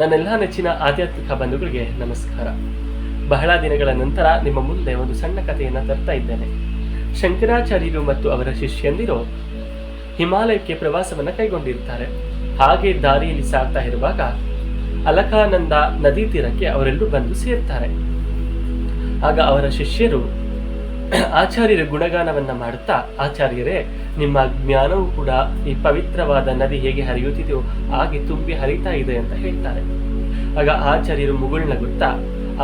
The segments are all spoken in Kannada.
ನನ್ನೆಲ್ಲ ನೆಚ್ಚಿನ ಆಧ್ಯಾತ್ಮಿಕ ಬಂಧುಗಳಿಗೆ ನಮಸ್ಕಾರ. ಬಹಳ ದಿನಗಳ ನಂತರ ನಿಮ್ಮ ಮುಂದೆ ಒಂದು ಸಣ್ಣ ಕಥೆಯನ್ನು ತರ್ತಾ ಇದ್ದೇನೆ. ಶಂಕರಾಚಾರ್ಯರು ಮತ್ತು ಅವರ ಶಿಷ್ಯಂದಿರು ಹಿಮಾಲಯಕ್ಕೆ ಪ್ರವಾಸವನ್ನು ಕೈಗೊಂಡಿರ್ತಾರೆ. ಹಾಗೆ ದಾರಿಯಲ್ಲಿ ಸಾಗ್ತಾ ಇರುವಾಗ ಅಲಕಾನಂದ ನದಿ ತೀರಕ್ಕೆ ಅವರೆಲ್ಲರೂ ಬಂದು ಸೇರ್ತಾರೆ. ಆಗ ಅವರ ಶಿಷ್ಯರು ಆಚಾರ್ಯರ ಗುಣಗಾನವನ್ನ ಮಾಡುತ್ತಾ, ಆಚಾರ್ಯರೇ, ನಿಮ್ಮ ಜ್ಞಾನವೂ ಕೂಡ ಈ ಪವಿತ್ರವಾದ ನದಿ ಹೇಗೆ ಹರಿಯುತ್ತಿದೆಯೋ ಹಾಗೆ ತುಂಬಿ ಹರಿತಾ ಇದೆ ಅಂತ ಹೇಳ್ತಾರೆ. ಆಗ ಆಚಾರ್ಯರು ಮುಗುಳ್ನಗುತ್ತಾ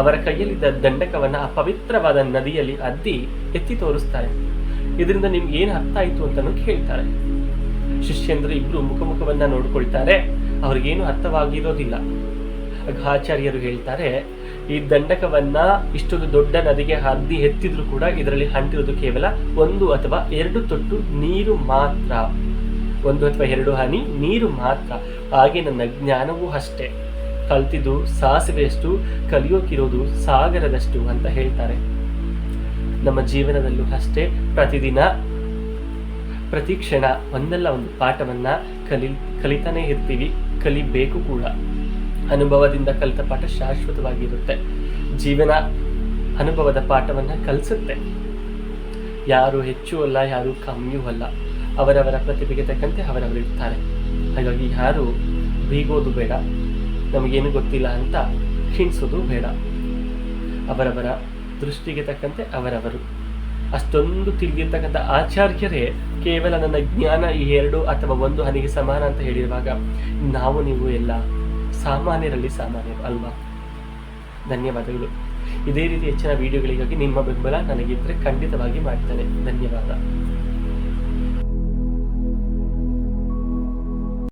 ಅವರ ಕೈಯಲ್ಲಿದ್ದ ದಂಡಕವನ್ನ ಆ ಪವಿತ್ರವಾದ ನದಿಯಲ್ಲಿ ಅದ್ದಿ ಎತ್ತಿ ತೋರಿಸ್ತಾರೆ. ಇದರಿಂದ ನಿಮ್ಗೆ ಏನು ಅರ್ಥ ಆಯ್ತು ಅಂತಾನು ಕೇಳ್ತಾರೆ. ಶಿಷ್ಯಂದ್ರು ಇಬ್ರು ಮುಖಮುಖವನ್ನ ನೋಡ್ಕೊಳ್ತಾರೆ. ಅವ್ರಿಗೇನು ಅರ್ಥವಾಗಿರೋದಿಲ್ಲ. ಆಗ ಆಚಾರ್ಯರು ಹೇಳ್ತಾರೆ, ಈ ದಂಡಕವನ್ನ ಇಷ್ಟೊಂದು ದೊಡ್ಡ ನದಿಗೆ ಅದ್ದಿ ಎತ್ತಿದ್ರು ಕೂಡ ಇದರಲ್ಲಿ ಅಂಟಿರೋದು ಕೇವಲ 1 ಅಥವಾ 2 ತೊಟ್ಟು ನೀರು ಮಾತ್ರ, 1 ಅಥವಾ 2 ಹನಿ ನೀರು ಮಾತ್ರ. ಹಾಗೆ ನನ್ನ ಜ್ಞಾನವೂ ಅಷ್ಟೇ, ಕಲ್ತಿದ್ದು ಸಾಸಿವೆಯಷ್ಟು, ಕಲಿಯೋಕಿರೋದು ಸಾಗರದಷ್ಟು ಅಂತ ಹೇಳ್ತಾರೆ. ನಮ್ಮ ಜೀವನದಲ್ಲೂ ಅಷ್ಟೇ, ಪ್ರತಿದಿನ ಪ್ರತಿ ಕ್ಷಣ ಒಂದಲ್ಲ ಒಂದು ಪಾಠವನ್ನ ಕಲಿತಾನೇ ಇರ್ತೀವಿ, ಕಲಿಬೇಕು ಕೂಡ. ಅನುಭವದಿಂದ ಕಲಿತ ಪಾಠ ಶಾಶ್ವತವಾಗಿರುತ್ತೆ. ಜೀವನ ಅನುಭವದ ಪಾಠವನ್ನ ಕಲಿಸುತ್ತೆ. ಯಾರು ಹೆಚ್ಚು ಅಲ್ಲ, ಯಾರು ಕಮ್ಮಿಯೂ ಅಲ್ಲ. ಅವರವರ ಪ್ರತಿಭೆಗೆ ತಕ್ಕಂತೆ ಅವರವರಿರ್ತಾರೆ. ಹಾಗಾಗಿ ಯಾರು ಬೀಗೋದು ಬೇಡ, ನಮಗೇನು ಗೊತ್ತಿಲ್ಲ ಅಂತ ಕ್ಷೀಣಿಸೋದು ಬೇಡ. ಅವರವರ ದೃಷ್ಟಿಗೆ ತಕ್ಕಂತೆ ಅವರವರು. ಅಷ್ಟೊಂದು ತಿಳಿದಿರ್ತಕ್ಕಂಥ ಆಚಾರ್ಯರೇ ಕೇವಲ ನನ್ನ ಜ್ಞಾನ ಈ 2 ಅಥವಾ 1 ಹನಿಗೆ ಸಮಾನ ಅಂತ ಹೇಳಿರುವಾಗ ನಾವು ನೀವು ಎಲ್ಲ ಸಾಮಾನ್ಯರಲ್ಲಿ ಸಾಮಾನ್ಯರು ಅಲ್ವಾ? ಧನ್ಯವಾದಗಳು. ಇದೇ ರೀತಿ ಹೆಚ್ಚಿನ ವಿಡಿಯೋಗಳಿಗಾಗಿ ನಿಮ್ಮ ಬೆಂಬಲ ನನಗಿದ್ರೆ ಖಂಡಿತವಾಗಿ ಮಾಡ್ತೇನೆ. ಧನ್ಯವಾದ.